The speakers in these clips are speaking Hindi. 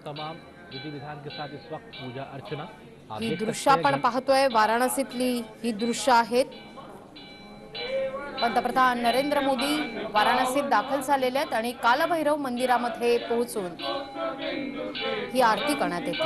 तमाम विधि विधान के साथ इस वक्त पूजा अर्चना आप ही देख दृश्य सकते आपण हैं। पाहतोय वाराणसीतली ही दृश्य आहेत। पंतप्रधान नरेंद्र मोदी वाराणसीत दाखल झालेले आहेत आणि कालभैरव मंदिरामध्ये पोहोचून ही आरती करण्यात येते।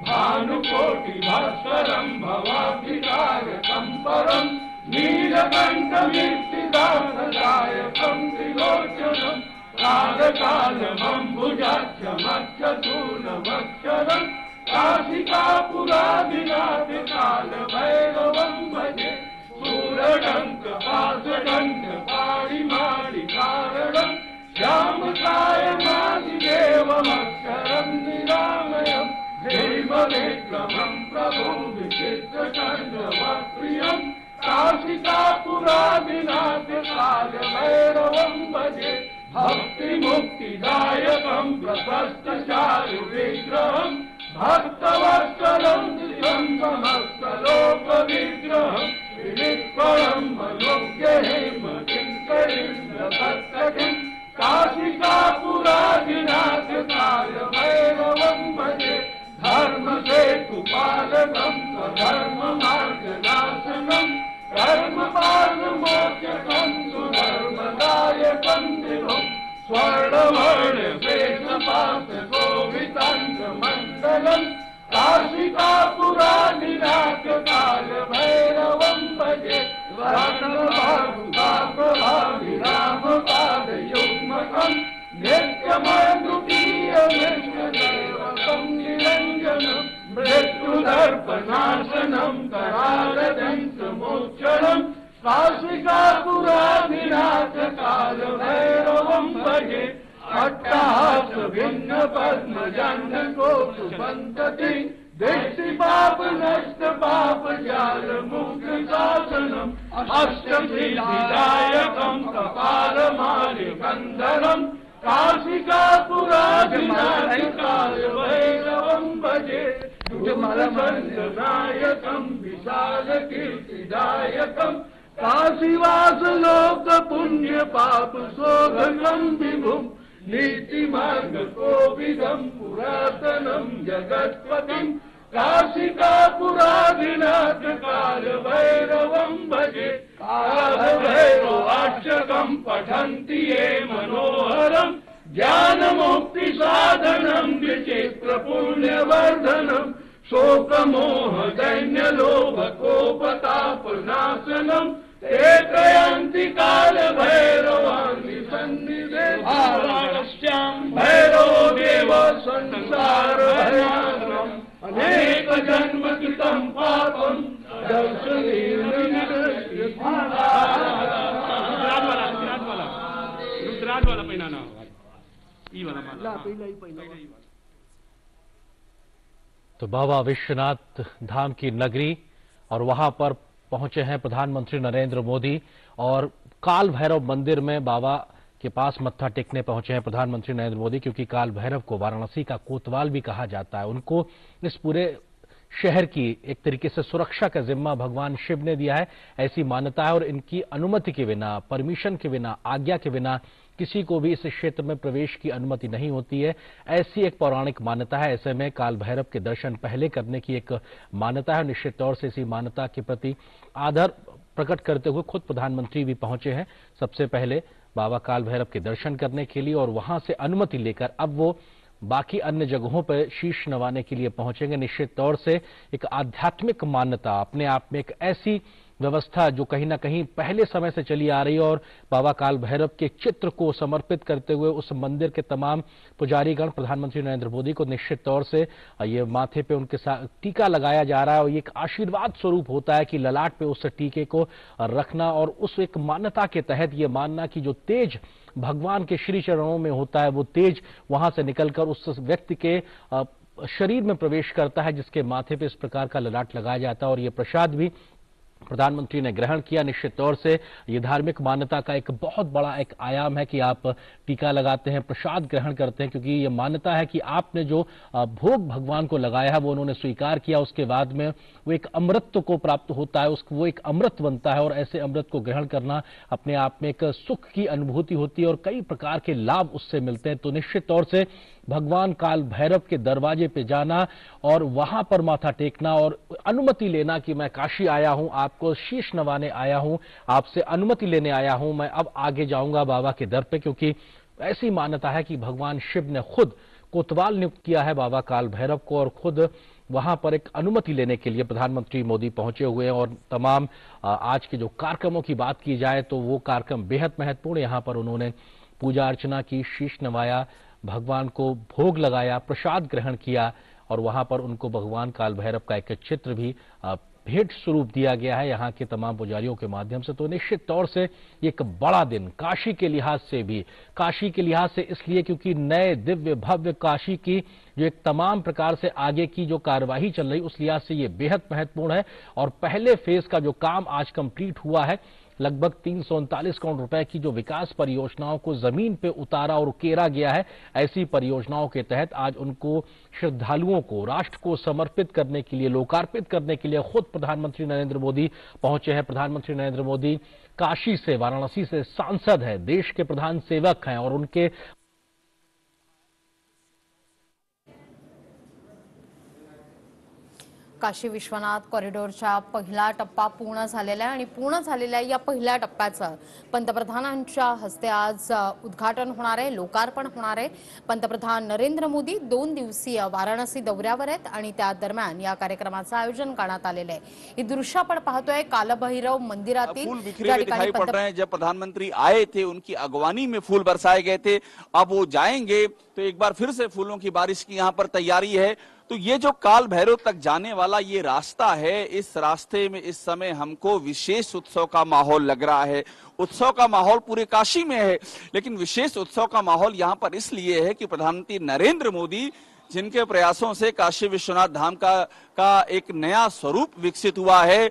भानुकोटि भास्करं भवाधिकारकं परं नीलकण्ठमीर्तिदासदायकं त्रिलोचनं कालकालमम्बुजाक्षमक्षशूलमक्षरं काशिकापुरादिनाथ कालभैरवं भजे शूलडङ्कपाशडङ्कपाणिमाणिकारणं श्यामकायमादिदेवमक्षरं निरामयम् देवविक्रमं प्रभु विचित्रकण्ठवप्रियं काशिकापुरादिनाथ कालभैरवं भजे भक्तिमुक्तिदायकं प्रशस्तचारुविग्रहं भक्तवत्सलं निजं समस्तलोकविग्रहं विनिष्फलं मनोज्ञहेमकिङ्करीन्द्रसत्तकिं काशिकापुरादिनाथ कालभैरवं भजे धर्मसेतुपालकं स्वधर्ममार्गनाशनं कर्मपाशमोचकं सुधर्मदायकं दिवं स्वर्णवर्णवेषपाशशोभिताङ्गमण्डलं काशिकापुरादिनाथ कालभैरवं भजे रत्नभारुकाप्रभाविरामपादयुग्मकं नित्यमद्वितीयमिष्टदेवकं निरञ्जनं मृत्युदर्पनाशनं करालदंशमोक्षणं काशिकापुरादिनाथ कालभैरवं भजे अट्टहासभिन्नपद्मजन्मकोटुसन्तति दृष्टिपापनष्टपापजालमुक्तशासनम् अष्टसिद्धिदायकं कपालमालिकन्धरं काशिकापुरादिनाथ कालभैरवं भजे दुर्मलमण्डनायकं विशालकीर्तिदायकं काशीवासलोकपुण्यपापशोधकं विभुं नीतिमार्गकोविदं पुरातनं जगत्पतिं काशिकापुरादिनाथ कालभैरवं भजे कालभैरवाष्टकं पठन्ति ये मनोहरं ज्ञानमुक्तिसाधनं विचित्रपुण्यवर्धनं शोकमोहदैन्यलोभकोपतापनाशनं ते त्रयन्ति कालभैरवाणि सन्निधेश्यां भैरवो देव संसारभयानम् अनेक जन्म कृतं पापं दर्शनेन रुद्राज वाला पहिना ना ई वाला तो बाबा विश्वनाथ धाम की नगरी और वहां पर पहुंचे हैं प्रधानमंत्री नरेंद्र मोदी और काल भैरव मंदिर में बाबा के पास मत्था टेकने पहुंचे हैं प्रधानमंत्री नरेंद्र मोदी, क्योंकि काल भैरव को वाराणसी का कोतवाल भी कहा जाता है। उनको इस पूरे शहर की एक तरीके से सुरक्षा का जिम्मा भगवान शिव ने दिया है, ऐसी मान्यता है। और इनकी अनुमति के बिना, परमिशन के बिना, आज्ञा के बिना किसी को भी इस क्षेत्र में प्रवेश की अनुमति नहीं होती है, ऐसी एक पौराणिक मान्यता है। ऐसे में काल भैरव के दर्शन पहले करने की एक मान्यता है। निश्चित तौर से इसी मान्यता के प्रति आदर प्रकट करते हुए खुद प्रधानमंत्री भी पहुंचे हैं सबसे पहले बाबा काल भैरव के दर्शन करने के लिए, और वहां से अनुमति लेकर अब वो बाकी अन्य जगहों पर शीश नवाने के लिए पहुंचेंगे। निश्चित तौर से एक आध्यात्मिक मान्यता, अपने आप में एक ऐसी व्यवस्था जो कहीं ना कहीं पहले समय से चली आ रही है, और बाबा काल भैरव के चित्र को समर्पित करते हुए उस मंदिर के तमाम पुजारीगण प्रधानमंत्री नरेंद्र मोदी को निश्चित तौर से ये माथे पे उनके साथ टीका लगाया जा रहा है, और ये एक आशीर्वाद स्वरूप होता है कि ललाट पे उस टीके को रखना, और उस एक मान्यता के तहत ये मानना कि जो तेज भगवान के श्री चरणों में होता है वो तेज वहां से निकलकर उस व्यक्ति के शरीर में प्रवेश करता है जिसके माथे पे इस प्रकार का ललाट लगाया जाता है। और ये प्रसाद भी प्रधानमंत्री ने ग्रहण किया। निश्चित तौर से ये धार्मिक मान्यता का एक बहुत बड़ा एक आयाम है कि आप टीका लगाते हैं, प्रसाद ग्रहण करते हैं, क्योंकि ये मान्यता है कि आपने जो भोग भगवान को लगाया है वो उन्होंने स्वीकार किया, उसके बाद में वो एक अमृत को प्राप्त होता है, वो एक अमृत बनता है और ऐसे अमृत को ग्रहण करना अपने आप में एक सुख की अनुभूति होती है और कई प्रकार के लाभ उससे मिलते हैं। तो निश्चित तौर से भगवान काल भैरव के दरवाजे पे जाना और वहां पर माथा टेकना और अनुमति लेना कि मैं काशी आया हूं, आपको शीश नवाने आया हूं, आपसे अनुमति लेने आया हूं, मैं अब आगे जाऊंगा बाबा के दर पे, क्योंकि ऐसी मान्यता है कि भगवान शिव ने खुद कोतवाल नियुक्त किया है बाबा काल भैरव को और खुद वहां पर एक अनुमति लेने के लिए प्रधानमंत्री मोदी पहुंचे हुए हैं। और तमाम आज के जो कार्यक्रमों की बात की जाए तो वो कार्यक्रम बेहद महत्वपूर्ण। यहां पर उन्होंने पूजा अर्चना की, शीश नवाया, भगवान को भोग लगाया, प्रसाद ग्रहण किया और वहां पर उनको भगवान काल भैरव का एक चित्र भी भेंट स्वरूप दिया गया है यहाँ के तमाम पुजारियों के माध्यम से। तो निश्चित तौर से एक बड़ा दिन काशी के लिहाज से भी, काशी के लिहाज से इसलिए क्योंकि नए दिव्य भव्य काशी की जो एक तमाम प्रकार से आगे की जो कार्यवाही चल रही उस लिहाज से ये बेहद महत्वपूर्ण है। और पहले फेज का जो काम आज कंप्लीट हुआ है, लगभग 339 करोड़ रुपए की जो विकास परियोजनाओं को जमीन पे उतारा और उकेरा गया है, ऐसी परियोजनाओं के तहत आज उनको श्रद्धालुओं को राष्ट्र को समर्पित करने के लिए, लोकार्पित करने के लिए खुद प्रधानमंत्री नरेंद्र मोदी पहुंचे हैं। प्रधानमंत्री नरेंद्र मोदी काशी से, वाराणसी से सांसद है, देश के प्रधान सेवक हैं और उनके काशी विश्वनाथ कॉरिडॉरचा पहिला टप्पा पूर्ण झालेला आहे आणि पूर्ण झालेल्या या पहिल्या टप्प्याचं पंतप्रधानांच्या हस्ते आज उद्घाटन होणार आहे, लोकार्पण होणार आहे। पंतप्रधान नरेंद्र मोदी 2 दिवसीय वाराणसी दौऱ्यावर आहेत आणि त्या दरम्यान या कार्यक्रमाचं आयोजन करण्यात आलेलं आहे। ही दृश्य आपण पाहतोय कालभैरव मंदिरातील, फूल बिखरे हुए दिखाई पड़ रहे हैं। जब प्रधानमंत्री आए थे उनकी अगवानी में फूल बरसाए गए थे, अब वो जाएंगे तो एक बार फिर से फूलों की बारिश की यहाँ पर तैयारी है। तो ये जो काल भैरव तक जाने वाला ये रास्ता है, इस रास्ते में इस समय हमको विशेष उत्सव का माहौल लग रहा है। उत्सव का माहौल पूरे काशी में है, लेकिन विशेष उत्सव का माहौल यहाँ पर इसलिए है कि प्रधानमंत्री नरेंद्र मोदी जिनके प्रयासों से काशी विश्वनाथ धाम का एक नया स्वरूप विकसित हुआ है,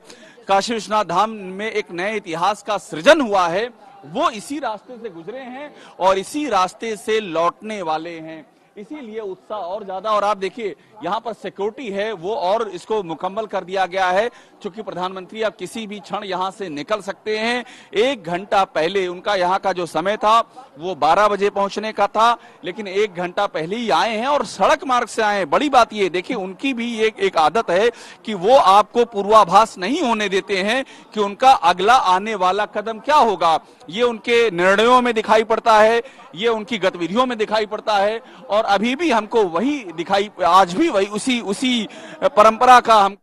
काशी विश्वनाथ धाम में एक नए इतिहास का सृजन हुआ है, वो इसी रास्ते से गुजरे हैं और इसी रास्ते से लौटने वाले हैं। इसीलिए उत्साह और ज्यादा। और आप देखिए यहाँ पर सिक्योरिटी है वो और इसको मुकम्मल कर दिया गया है, क्योंकि प्रधानमंत्री अब किसी भी क्षण यहाँ से निकल सकते हैं। 1 घंटा पहले उनका यहाँ का जो समय था वो 12 बजे पहुंचने का था, लेकिन 1 घंटा पहले ही आए हैं और सड़क मार्ग से आए हैं। बड़ी बात ये देखिए, उनकी भी एक आदत है कि वो आपको पूर्वाभास नहीं होने देते हैं कि उनका अगला आने वाला कदम क्या होगा। ये उनके निर्णयों में दिखाई पड़ता है, ये उनकी गतिविधियों में दिखाई पड़ता है और अभी भी हमको वही दिखाई, आज भी वही उसी परंपरा का हम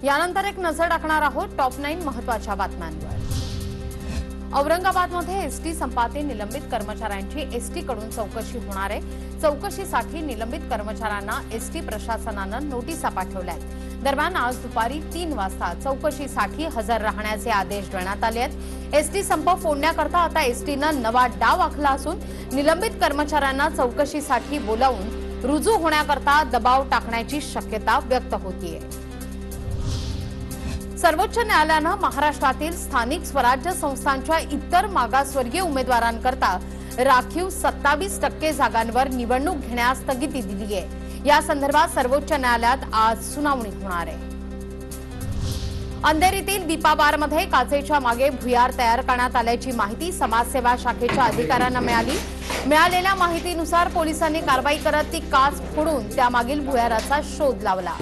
यानंतर एक नजर टाकणार आहोत टॉप 9 महत्त्वाच्या बातम्यांवर। औरंगाबादमध्ये एसटी संपातील निलंबित कर्मचाऱ्यांची एसटी कडून चौकशी होणार आहे। चौकशीसाठी निलंबित कर्मचाऱ्यांना एसटी प्रशासनानं नोटिसा पाठवल्या आहेत। दरम्यान आज दुपारी 3 वाजता चौकशीसाठी हजर राहण्याचे आदेश देण्यात आले आहेत। एसटी संप फोडण्याकरता आता एसटीनं नवा डाव आखला असून निलंबित कर्मचाऱ्यांना चौकशीसाठी बोलावून रुजू होण्याकरता दबाव टाकण्याची शक्यता व्यक्त होतीये। सर्वोच्च न्यायालयानं महाराष्ट्रातील स्थानिक स्वराज्य संस्थांच्या इतर मागासवर्गीय उमेदवारांकरता राखीव 27% जागांवर निवडणूक घेण्यास स्थगिती दिली आहे। या संदर्भात सर्वोच्च न्यायालयात आज सुनावणी होणार आहे। अंधेरीतील दीपा बारमध्ये काचेच्या मागे भुयार तयार करण्यात आल्याची माहिती समाजसेवा शाखेच्या अधिकाऱ्यांना मिळाली। मिळालेल्या माहितीनुसार पोलिसांनी कारवाई करत ती काच फोडून त्यामागील भुयाराचा शोध लावला।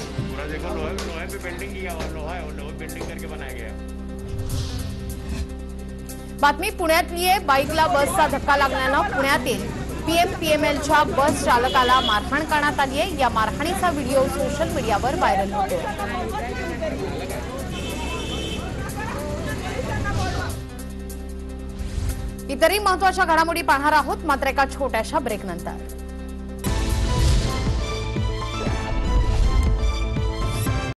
बातमी पुण्यातली आहे। बाईकला बसचा धक्का लागल्यानं पुण्यातील पीएमपीएमएलच्या बस चालकाला मारहाण करण्यात आली आहे। या मारहाणीचा व्हिडिओ सोशल मीडियावर व्हायरल होतोय। इतरही महत्त्वाच्या घडामोडी पाहणार आहोत मात्र एका छोट्याशा ब्रेकनंतर।